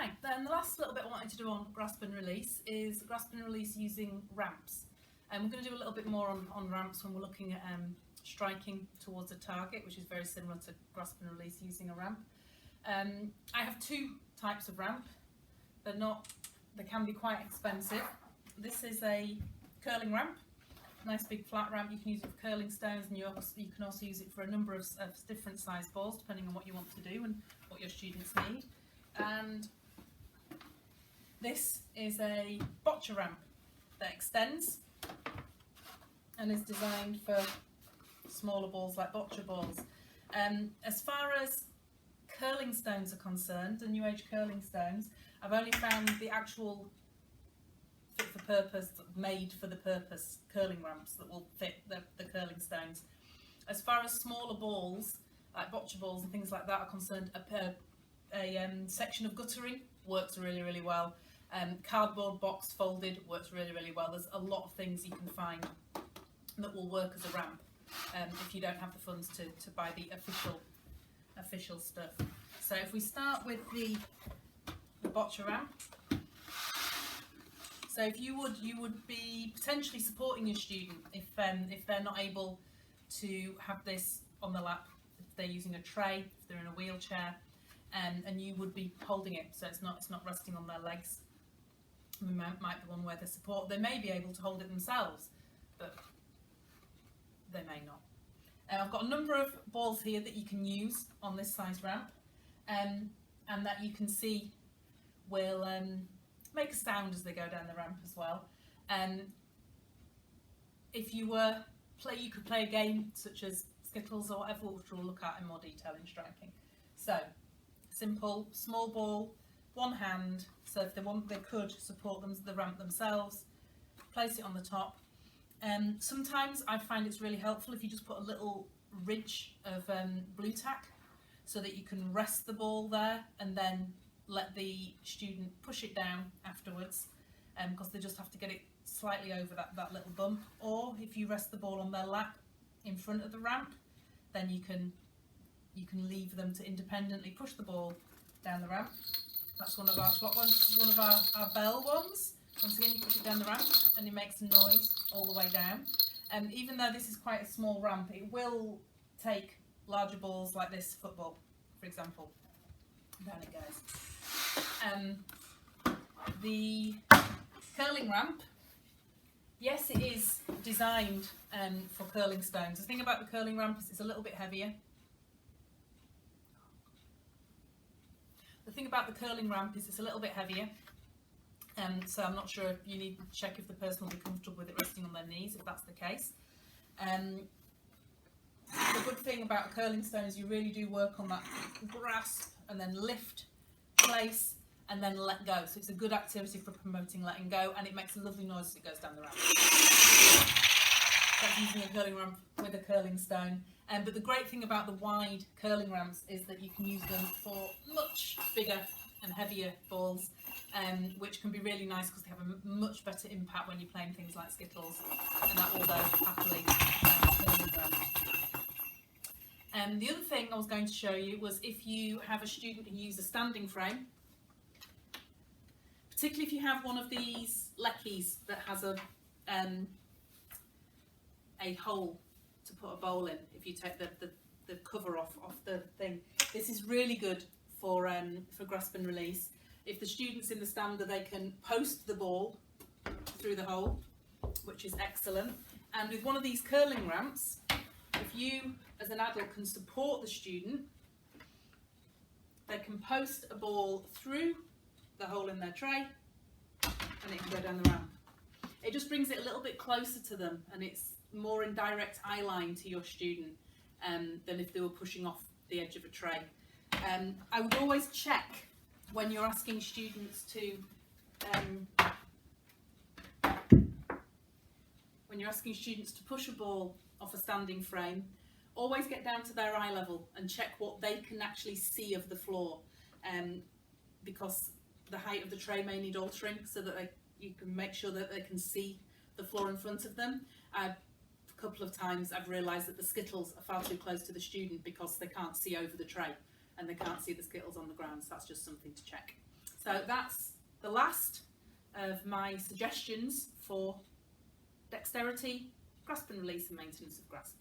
Hi, then the last little bit I wanted to do on grasp and release is grasp and release using ramps. And we're going to do a little bit more on ramps when we're looking at striking towards a target, which is very similar to grasp and release using a ramp. I have two types of ramp. They can be quite expensive. This is a curling ramp, nice big flat ramp. You can use it for curling stones, and you can also use it for a number of different size balls depending on what you want to do and what your students need. And this is a bocce ramp that extends and is designed for smaller balls like bocce balls. As far as curling stones are concerned, the new age curling stones, I've only found the actual fit for purpose, made for the purpose curling ramps that will fit the curling stones. As far as smaller balls like bocce balls and things like that are concerned, a section of guttering works really well. Cardboard box folded works really well. There's a lot of things you can find that will work as a ramp if you don't have the funds to buy the official stuff. So if we start with the bocce ramp, so if you would be potentially supporting your student if they're not able to have this on the lap, if they're using a tray, if they're in a wheelchair, and you would be holding it so it's not resting on their legs. We might be one where the support, they may be able to hold it themselves, but they may not. I've got a number of balls here that you can use on this size ramp, and that you can see will make a sound as they go down the ramp as well. If you you could play a game such as Skittles or whatever, which we'll look at in more detail in striking. So simple, small ball, one hand, so if they could support the ramp themselves, place it on the top. Sometimes I find it's really helpful if you just put a little ridge of blue tack so that you can rest the ball there and then let the student push it down afterwards, because they just have to get it slightly over that little bump. Or if you rest the ball on their lap in front of the ramp, then you can leave them to independently push the ball down the ramp. That's one of our slot ones, one of our bell ones. Once again, you push it down the ramp and it makes a noise all the way down. Even though this is quite a small ramp, it will take larger balls like this football, for example. Down it goes. The curling ramp, yes, it is designed for curling stones. The thing about the curling ramp is it's a little bit heavier. The thing about the curling ramp is it's a little bit heavier, so I'm not sure if you need to check if the person will be comfortable with it resting on their knees, if that's the case. The good thing about a curling stone is you really do work on that grasp and then lift, place, and then let go. So it's a good activity for promoting letting go, and it makes a lovely noise as it goes down the ramp. That's using a curling ramp with a curling stone. But the great thing about the wide curling ramps is that you can use them for much bigger and heavier balls, which can be really nice because they have a much better impact when you're playing things like Skittles, and that will go happily down the curling ramp. The other thing I was going to show you was if you have a student who uses a standing frame, particularly if you have one of these leckies that has a hole to put a bowl in. If you take the cover off the thing, this is really good for grasp and release. If the student's in the stander, they can post the ball through the hole, which is excellent. And with one of these curling ramps, if you as an adult can support the student, they can post a ball through the hole in their tray and it can go down the ramp. It just brings it a little bit closer to them, and it's more in direct eye line to your student than if they were pushing off the edge of a tray. I would always check when you're asking students to push a ball off a standing frame, always get down to their eye level and check what they can actually see of the floor, because the height of the tray may need altering so that you can make sure that they can see the floor in front of them. A couple of times I've realised that the Skittles are far too close to the student because they can't see over the tray and they can't see the Skittles on the ground, so that's just something to check. So that's the last of my suggestions for dexterity, grasp and release and maintenance of grasp.